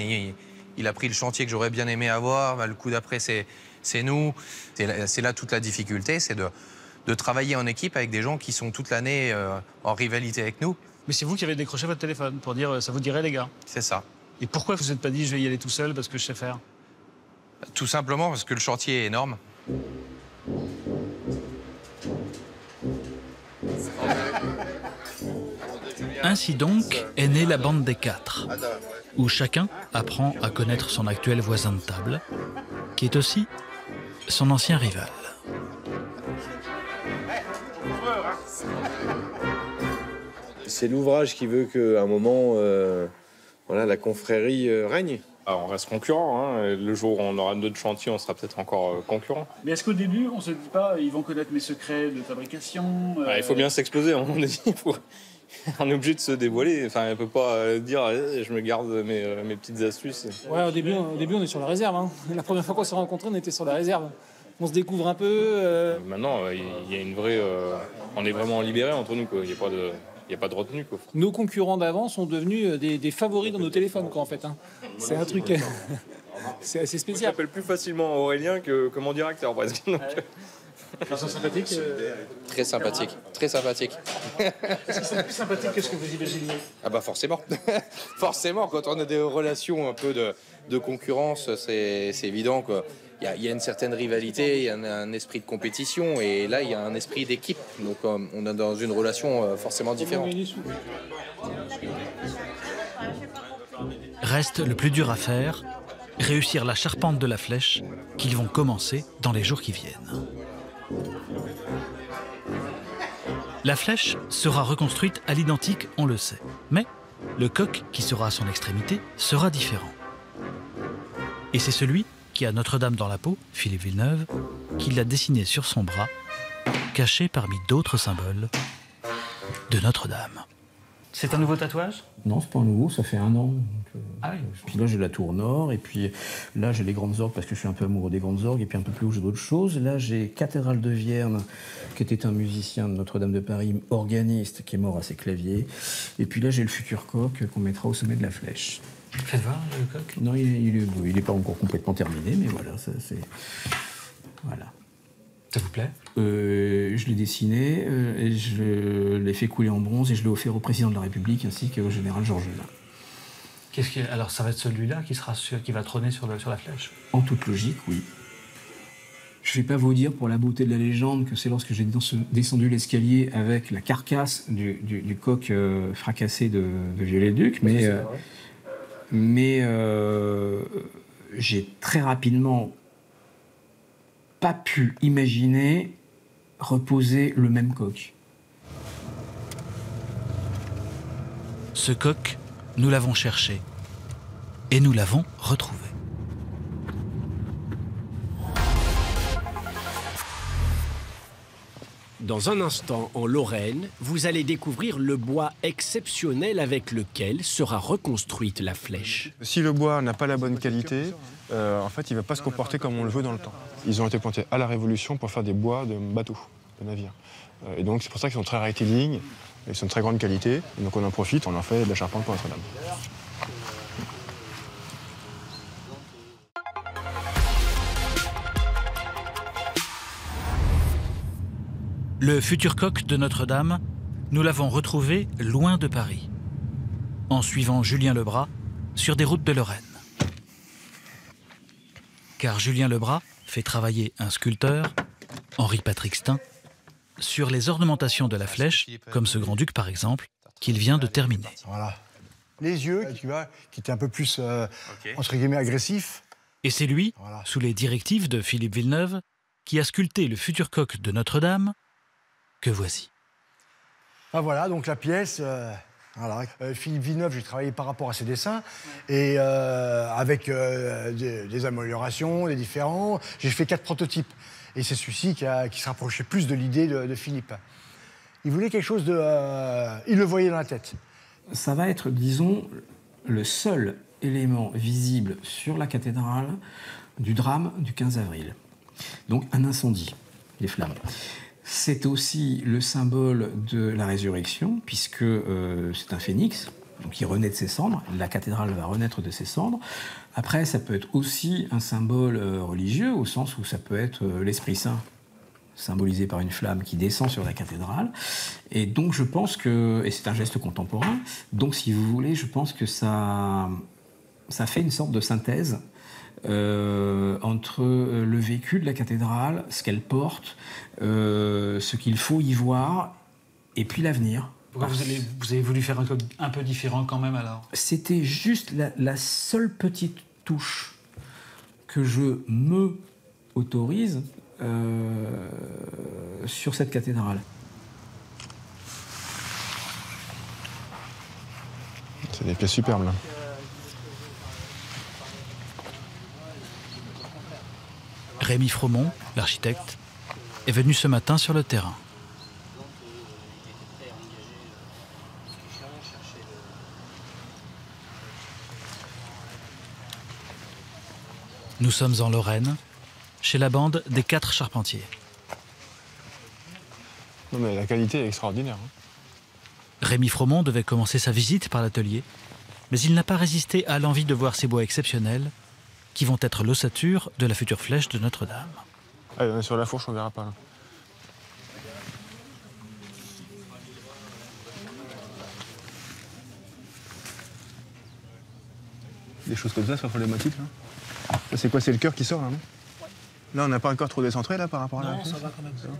il a pris le chantier que j'aurais bien aimé avoir, le coup d'après c'est nous. C'est là toute la difficulté, c'est de travailler en équipe avec des gens qui sont toute l'année en rivalité avec nous. Mais c'est vous qui avez décroché votre téléphone pour dire ça vous dirait les gars. C'est ça. Et pourquoi vous vous êtes pas dit je vais y aller tout seul parce que je sais faire? Tout simplement parce que le chantier est énorme. Ainsi donc est née la bande des 4, où chacun apprend à connaître son actuel voisin de table, qui est aussi son ancien rival. C'est l'ouvrage qui veut qu'à un moment, la confrérie règne. Alors on reste concurrent. Hein. Le jour où on aura d'autres chantiers, on sera peut-être encore concurrent. Mais est-ce qu'au début, on se dit pas, ils vont connaître mes secrets de fabrication Il faut bien s'exposer, on est obligé de se dévoiler. Enfin, on ne peut pas dire je me garde mes petites astuces. Ouais, au début, on est sur la réserve. Hein. La première fois qu'on s'est rencontrés, on était sur la réserve. On se découvre un peu. Maintenant, il y a une vraie. On est vraiment libérés entre nous, quoi. Il n'y a pas de retenue, quoi. Nos concurrents d'avant sont devenus des favoris dans nos téléphones, quoi, en fait. Hein. C'est un truc. C'est assez spécial. Je m'appelle plus facilement Aurélien que mon directeur, presque. Donc... Ils sont sympathiques Très sympathique, très sympathique. Est-ce que c'est plus sympathique que ce que vous imaginiez? Ah bah forcément. Forcément, quand on a des relations un peu de concurrence, c'est évident qu'il y a une certaine rivalité, il y a un esprit de compétition, et là, il y a un esprit d'équipe. Donc on est dans une relation forcément différente. Reste le plus dur à faire, réussir la charpente de la flèche qu'ils vont commencer dans les jours qui viennent. La flèche sera reconstruite à l'identique, on le sait. Mais le coq qui sera à son extrémité sera différent. Et c'est celui qui a Notre-Dame dans la peau, Philippe Villeneuve, qui l'a dessiné sur son bras, caché parmi d'autres symboles de Notre-Dame. C'est un nouveau tatouage? Non, c'est pas un nouveau, ça fait 1 an. Ah oui. Puis là, j'ai la tour nord, et puis là, j'ai les grandes orgues, parce que je suis un peu amoureux des grandes orgues, et puis un peu plus haut, j'ai d'autres choses. Là, j'ai Cathédrale de Vierne, qui était un musicien de Notre-Dame de Paris, organiste, qui est mort à ses claviers. Et puis là, j'ai le futur coq qu'on mettra au sommet de la flèche. Faites voir le coq? Non, il est pas encore complètement terminé, mais voilà, ça c'est... Voilà. Ça vous plaît? Je l'ai dessiné, et je l'ai fait couler en bronze, et je l'ai offert au président de la République, ainsi qu'au général Georges Lain. Alors ça va être celui-là qui va trôner sur la flèche? En toute logique, oui. Je ne vais pas vous dire, pour la beauté de la légende, que c'est lorsque j'ai descendu l'escalier avec la carcasse du coq fracassé de Viollet-le-Duc, mais j'ai très rapidement pas pu imaginer reposer le même coq. Ce coq, nous l'avons cherché et nous l'avons retrouvé. Dans un instant, en Lorraine, vous allez découvrir le bois exceptionnel avec lequel sera reconstruite la flèche. Si le bois n'a pas la bonne qualité, en fait, il ne va pas se comporter comme on le veut dans le temps. Ils ont été plantés à la Révolution pour faire des bois de bateaux, de navires. Et donc, c'est pour ça qu'ils sont très rectilignes, ils sont de très grande qualité. Et donc, on en profite, on en fait de la charpente pour Notre-Dame. Le futur coq de Notre-Dame, nous l'avons retrouvé loin de Paris, en suivant Julien Lebras sur des routes de Lorraine. Car Julien Lebras fait travailler un sculpteur, Henri-Patrick Stein, sur les ornementations de la flèche, comme ce grand-duc par exemple, qu'il vient de terminer. Voilà. Les yeux, tu vois, qui étaient un peu plus, entre guillemets, agressifs. Et c'est lui, sous les directives de Philippe Villeneuve, qui a sculpté le futur coq de Notre-Dame, que voici. Ah voilà, donc la pièce, voilà. Philippe Villeneuve, j'ai travaillé par rapport à ses dessins, et avec des améliorations, des différents. J'ai fait 4 prototypes, et c'est celui-ci qui se rapprochait plus de l'idée de Philippe. Il voulait quelque chose de... il le voyait dans la tête. Ça va être, disons, le seul élément visible sur la cathédrale du drame du 15 avril. Donc un incendie, les flammes. C'est aussi le symbole de la résurrection, puisque c'est un phénix, donc il renaît de ses cendres, la cathédrale va renaître de ses cendres. Après, ça peut être aussi un symbole religieux, au sens où ça peut être l'Esprit Saint, symbolisé par une flamme qui descend sur la cathédrale. Et donc je pense que, et c'est un geste contemporain, donc si vous voulez, je pense que ça fait une sorte de synthèse entre le vécu de la cathédrale, ce qu'elle porte, ce qu'il faut y voir, et puis l'avenir. Vous avez voulu faire un truc un peu différent quand même alors? C'était juste la seule petite touche que je me autorise sur cette cathédrale. C'est des pièces superbes là. Rémi Fromont, l'architecte, est venu ce matin sur le terrain. Nous sommes en Lorraine, chez la bande des 4 charpentiers. Non mais la qualité est extraordinaire. Rémi Fromont devait commencer sa visite par l'atelier, mais il n'a pas résisté à l'envie de voir ces bois exceptionnels qui vont être l'ossature de la future flèche de Notre-Dame. Allez, on est sur la fourche, on verra pas là. Des choses comme ça sont problématiques là. C'est quoi, c'est le cœur qui sort là, non? Là, on n'a pas encore trop décentré là par rapport à là. Non, ça va quand même. C'est pour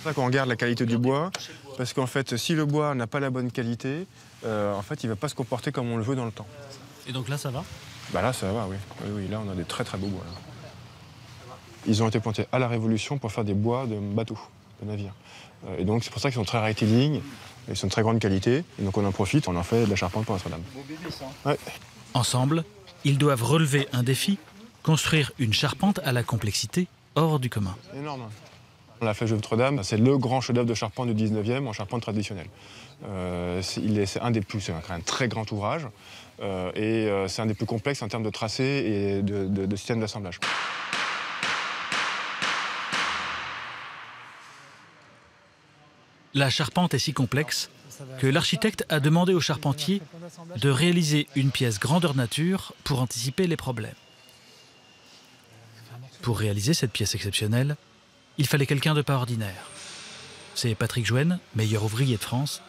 ça qu'on regarde la qualité du bois, parce qu'en fait, si le bois n'a pas la bonne qualité, en fait, il ne va pas se comporter comme on le veut dans le temps. Et donc là, ça va? Bah là, ça va, oui. Oui, là, on a des très très beaux bois. Là. Ils ont été plantés à la Révolution pour faire des bois de bateaux, de navires. Et donc, c'est pour ça qu'ils sont très rectilignes, ils sont de très grande qualité. Et donc, on en profite, on en fait de la charpente pour Notre-Dame. Beau bébé, ça. Ouais. Ensemble, ils doivent relever un défi, construire une charpente à la complexité hors du commun. C'est énorme. La flèche de Notre-Dame, c'est le grand chef-d'œuvre de charpente du 19e en charpente traditionnelle. C'est un très grand ouvrage et c'est un des plus complexes en termes de tracé et de système d'assemblage. La charpente est si complexe que l'architecte a demandé au charpentier de réaliser une pièce grandeur nature pour anticiper les problèmes. Pour réaliser cette pièce exceptionnelle, il fallait quelqu'un de pas ordinaire. C'est Patrick Jouenne, meilleur ouvrier de France,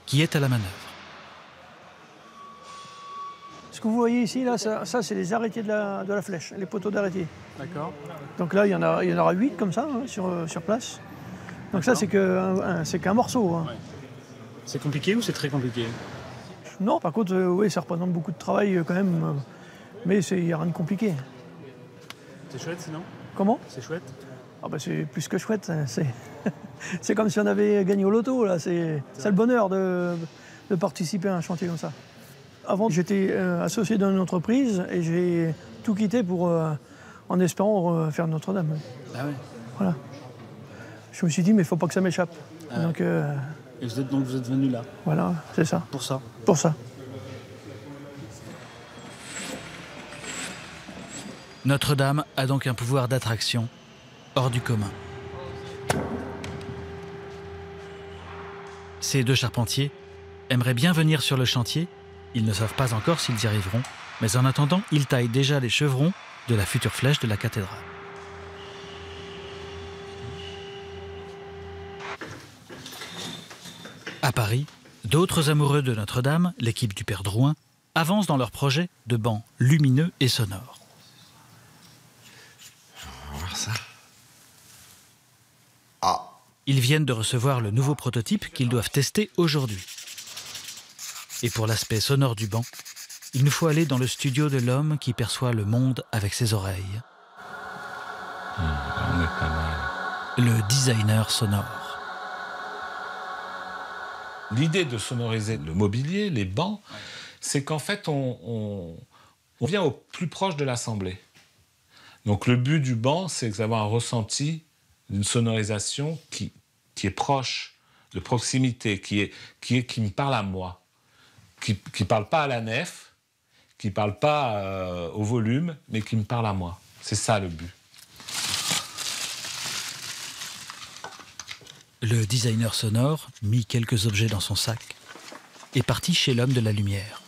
qui est à la manœuvre. Ce que vous voyez ici, là, ça c'est les arrêtés de la flèche, les poteaux d'arrêté. D'accord. Donc là, il y en aura 8 comme ça, hein, sur place. Donc ça, c'est qu'un morceau. Hein. Ouais. C'est compliqué ou c'est très compliqué? Non, par contre, oui, ça représente beaucoup de travail quand même, mais il n'y a rien de compliqué. C'est chouette sinon? Comment? C'est chouette? Ah bah c'est plus que chouette, c'est comme si on avait gagné au loto, là. C'est le bonheur de participer à un chantier comme ça. Avant, j'étais associé dans une entreprise et j'ai tout quitté en espérant faire Notre-Dame. Ah ouais. Voilà. Je me suis dit, mais il ne faut pas que ça m'échappe. Ah donc, et vous êtes venu là? Voilà, c'est ça. Pour ça? Pour ça. Notre-Dame a donc un pouvoir d'attraction hors du commun. Ces 2 charpentiers aimeraient bien venir sur le chantier. Ils ne savent pas encore s'ils y arriveront, mais en attendant, ils taillent déjà les chevrons de la future flèche de la cathédrale. À Paris, d'autres amoureux de Notre-Dame, l'équipe du Père Drouin, avancent dans leur projet de bancs lumineux et sonores. On va voir ça. Ils viennent de recevoir le nouveau prototype qu'ils doivent tester aujourd'hui. Et pour l'aspect sonore du banc, il nous faut aller dans le studio de l'homme qui perçoit le monde avec ses oreilles. On est pas mal. Le designer sonore. L'idée de sonoriser le mobilier, les bancs, c'est qu'en fait, on vient au plus proche de l'assemblée. Donc le but du banc, c'est d'avoir un ressenti d'une sonorisation qui est proche, de proximité, qui me parle à moi, qui ne parle pas à la nef, qui ne parle pas au volume, mais qui me parle à moi. C'est ça le but. Le designer sonore, mis quelques objets dans son sac, est parti chez l'homme de la lumière.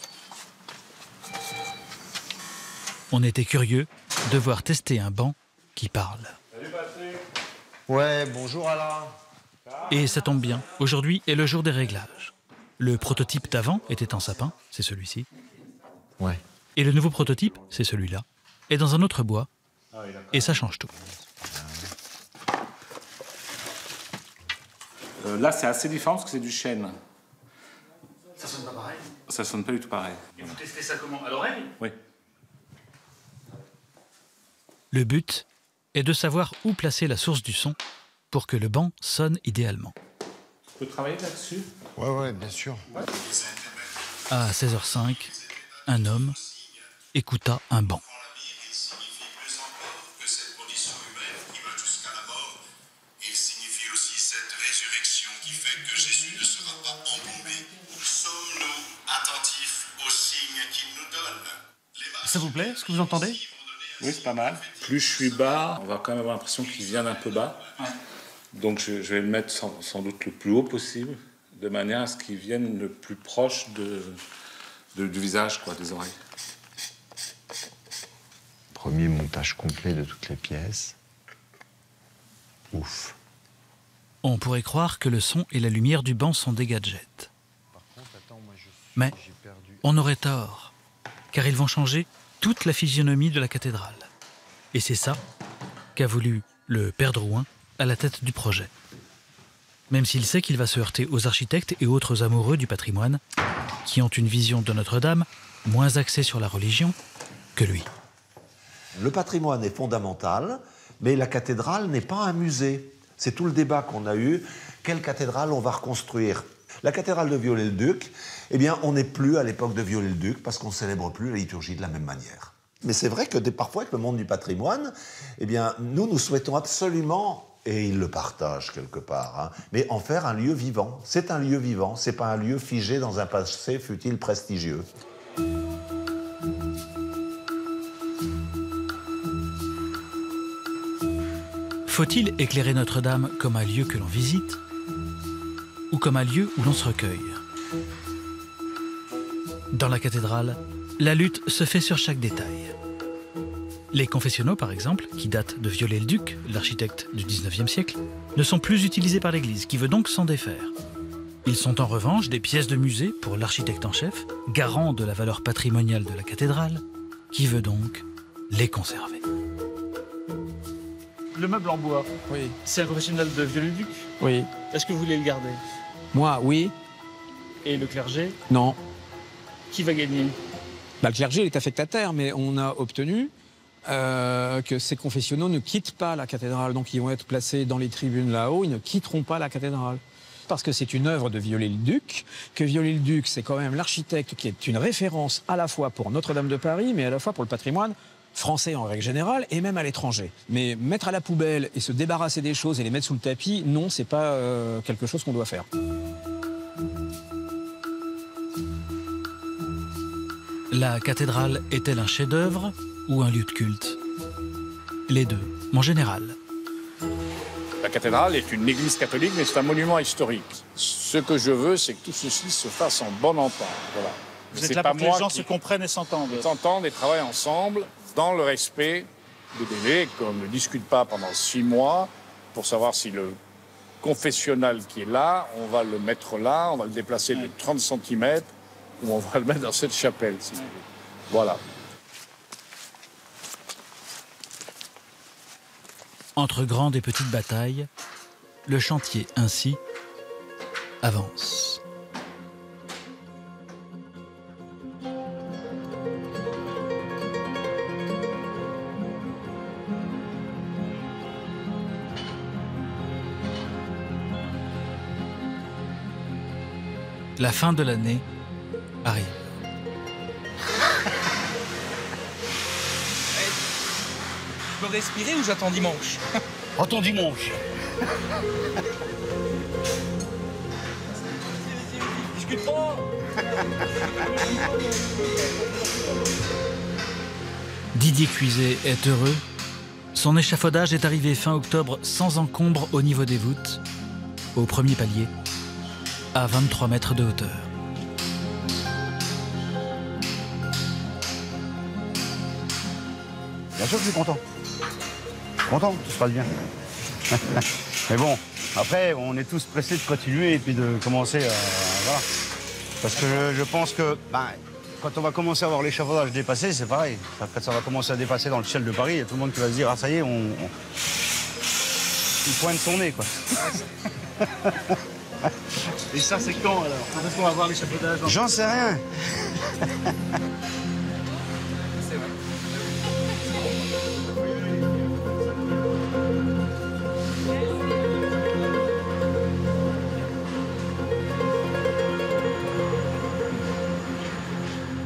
On était curieux de voir tester un banc qui parle. Salut Patrick. Ouais, bonjour Alain. Et ça tombe bien, aujourd'hui est le jour des réglages. Le prototype d'avant était en sapin, c'est celui-ci. Ouais. Et le nouveau prototype, c'est celui-là, est dans un autre bois. Et ça change tout. Là, c'est assez différent parce que c'est du chêne. Ça sonne pas pareil? Ça sonne pas du tout pareil. Et vous testez ça comment? À l'oreille? Oui. Le but est de savoir où placer la source du son pour que le banc sonne idéalement. Tu peux travailler là-dessus? Ouais, bien sûr. Ouais. À 16h05, un homme écouta un banc. Il signifie aussi cette résurrection qui fait que Jésus ne sera pas embaumé. Sommes-nous attentifs aux signes qu'il nous donne? Ça vous plaît, ce que vous entendez? Oui, c'est pas mal. Plus je suis bas, on va quand même avoir l'impression qu'il vient d'un peu bas. Ouais. Donc je vais le mettre sans doute le plus haut possible, de manière à ce qu'il vienne le plus proche du visage, quoi, des oreilles. Premier montage complet de toutes les pièces. Ouf. On pourrait croire que le son et la lumière du banc sont des gadgets. Mais on aurait tort, car ils vont changer toute la physionomie de la cathédrale. Et c'est ça qu'a voulu le Père Drouin à la tête du projet. Même s'il sait qu'il va se heurter aux architectes et autres amoureux du patrimoine, qui ont une vision de Notre-Dame moins axée sur la religion que lui. Le patrimoine est fondamental, mais la cathédrale n'est pas un musée. C'est tout le débat qu'on a eu. Quelle cathédrale on va reconstruire? La cathédrale de Viollet-le-Duc, eh bien, on n'est plus à l'époque de Viollet-le-Duc parce qu'on ne célèbre plus la liturgie de la même manière. Mais c'est vrai que parfois, avec le monde du patrimoine, eh bien, nous souhaitons absolument, et ils le partagent quelque part, hein, mais en faire un lieu vivant. C'est un lieu vivant, c'est pas un lieu figé dans un passé, fût-il prestigieux. Faut-il éclairer Notre-Dame comme un lieu que l'on visite ou comme un lieu où l'on se recueille? Dans la cathédrale, la lutte se fait sur chaque détail. Les confessionnaux, par exemple, qui datent de Viollet-le-Duc, l'architecte du XIXe siècle, ne sont plus utilisés par l'Église, qui veut donc s'en défaire. Ils sont en revanche des pièces de musée pour l'architecte en chef, garant de la valeur patrimoniale de la cathédrale, qui veut donc les conserver. Le meuble en bois, oui. C'est un confessionnal de Viollet-le-Duc. Oui. Est-ce que vous voulez le garder? Moi, oui. Et le clergé? Non. Qui va gagner? Le clergé est affectataire, mais on a obtenu que ces confessionnaux ne quittent pas la cathédrale. Donc ils vont être placés dans les tribunes là-haut, ils ne quitteront pas la cathédrale. Parce que c'est une œuvre de Viollet-le-Duc, que Viollet-le-Duc, c'est quand même l'architecte qui est une référence à la fois pour Notre-Dame de Paris, mais à la fois pour le patrimoine français en règle générale, et même à l'étranger. Mais mettre à la poubelle et se débarrasser des choses et les mettre sous le tapis, non, c'est pas quelque chose qu'on doit faire. La cathédrale est-elle un chef-d'œuvre ou un lieu de culte? Les deux, en général. La cathédrale est une église catholique, mais c'est un monument historique. Ce que je veux, c'est que tout ceci se fasse en bonne entente. Voilà. Vous êtes là pour que les gens se comprennent et s'entendent. S'entendent et travaillent ensemble dans le respect des délais, qu'on ne discute pas pendant 6 mois pour savoir si le confessionnal qui est là, on va le mettre là, on va le déplacer de 30 cm, ou on va le mettre dans cette chapelle, si vous voulez. Voilà. Entre grandes et petites batailles, le chantier ainsi avance. La fin de l'année arrive. Je peux respirer ou j'attends dimanche? Attends dimanche. Discute pas. Didier Cuiset est heureux. Son échafaudage est arrivé fin octobre sans encombre au niveau des voûtes, au premier palier, à 23 mètres de hauteur. Bien sûr que je suis content. Content, tout se passe bien. Mais bon, après, on est tous pressés de continuer et puis de commencer à... Voilà. Parce que je pense que quand on va commencer à voir l'échafaudage dépassé, c'est pareil. Quand ça va commencer à dépasser dans le ciel de Paris, il y a tout le monde qui va se dire « Ah, ça y est, il pointe son nez, quoi. » Et ça, c'est quand, alors? Quand est-ce qu'on va voir l'échafaudage? J'en sais rien.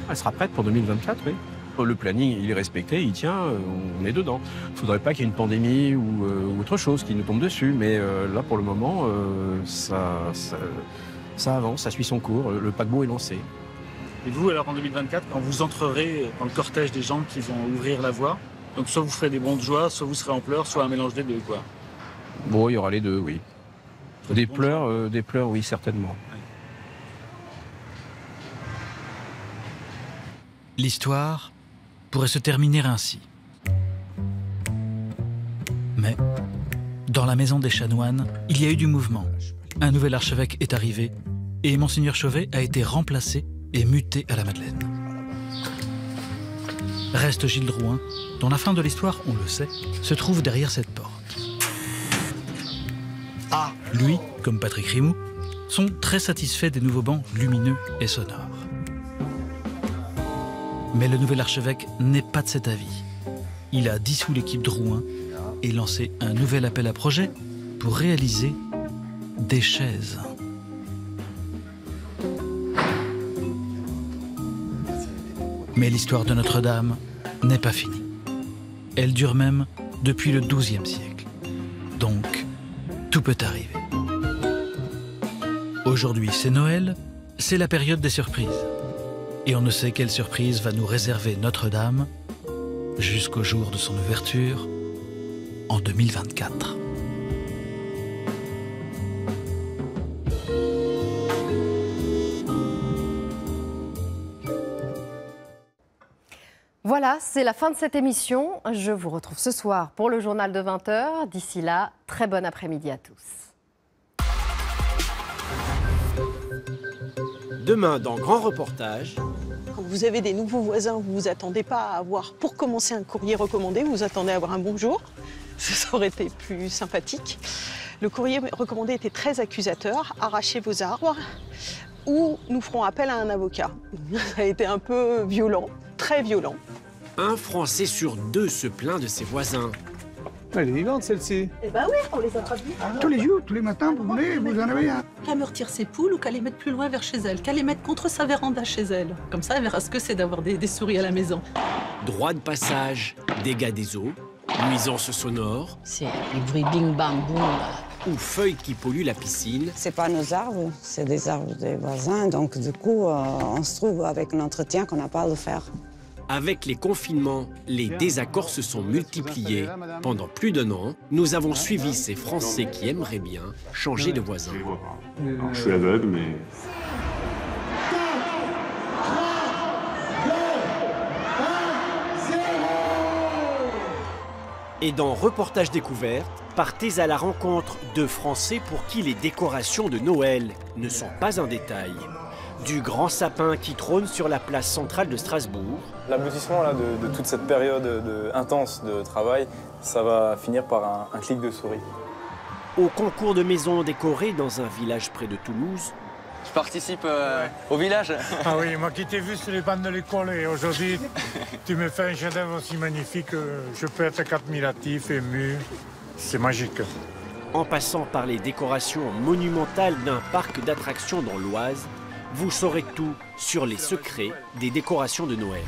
Elle sera prête pour 2024, oui. Le planning, il est respecté, il tient, on est dedans. Il ne faudrait pas qu'il y ait une pandémie ou autre chose qui nous tombe dessus, mais là, pour le moment, ça avance, ça suit son cours, le paquebot est lancé. Et vous, alors en 2024, quand vous entrerez dans le cortège des gens qui vont ouvrir la voie, donc soit vous ferez des bonds de joie, soit vous serez en pleurs, soit un mélange des deux, quoi. Bon, il y aura les deux, oui. Des pleurs, oui, certainement. L'histoire pourrait se terminer ainsi. Mais, dans la maison des chanoines, il y a eu du mouvement. Un nouvel archevêque est arrivé et Monseigneur Chauvet a été remplacé et muté à la Madeleine. Reste Gilles Drouin, dont la fin de l'histoire, on le sait, se trouve derrière cette porte. Lui, comme Patrick Rimou, sont très satisfaits des nouveaux bancs lumineux et sonores. Mais le nouvel archevêque n'est pas de cet avis. Il a dissous l'équipe Drouin et lancé un nouvel appel à projet pour réaliser des chaises. Mais l'histoire de Notre-Dame n'est pas finie. Elle dure même depuis le XIIe siècle. Donc, tout peut arriver. Aujourd'hui, c'est Noël, c'est la période des surprises. Et on ne sait quelle surprise va nous réserver Notre-Dame jusqu'au jour de son ouverture en 2024. Voilà, c'est la fin de cette émission. Je vous retrouve ce soir pour le journal de 20h. D'ici là, très bon après-midi à tous. Demain, dans Grand Reportage... Quand vous avez des nouveaux voisins, vous ne vous attendez pas à avoir, pour commencer un courrier recommandé, vous vous attendez à avoir un bonjour. Ça aurait été plus sympathique. Le courrier recommandé était très accusateur. Arrachez vos arbres ou nous ferons appel à un avocat. Ça a été un peu violent, très violent. Un Français sur deux se plaint de ses voisins. Elle est vivante, celle-ci. Eh ben oui, on les a traduits. Tous les jours, tous les matins, vous en avez un. Qu'à me retire ses poules ou qu'à les mettre plus loin vers chez elle, qu'à les mettre contre sa véranda chez elle. Comme ça, elle verra ce que c'est d'avoir des souris à la maison. Droit de passage, dégâts des eaux, nuisances sonores. C'est le bruit bing-bang-boum. Ou feuilles qui polluent la piscine. C'est pas nos arbres, c'est des arbres des voisins. Donc du coup, on se trouve avec l'entretien qu'on n'a pas à le faire. Avec les confinements, les désaccords se sont multipliés. Pendant plus d'1 an, nous avons suivi ces Français qui aimeraient bien changer de voisin. Alors, je suis aveugle, mais... Et dans Reportage découverte, partez à la rencontre de Français pour qui les décorations de Noël ne sont pas un détail. Du grand sapin qui trône sur la place centrale de Strasbourg. L'aboutissement de toute cette période intense de travail, ça va finir par un clic de souris. Au concours de maisons décorées dans un village près de Toulouse. Je participe au village. Ah oui, moi qui t'ai vu sur les bancs de l'école et aujourd'hui, tu me fais un chef-d'œuvre aussi magnifique que je peux être admiratif, ému. C'est magique. En passant par les décorations monumentales d'un parc d'attractions dans l'Oise, vous saurez tout sur les secrets des décorations de Noël.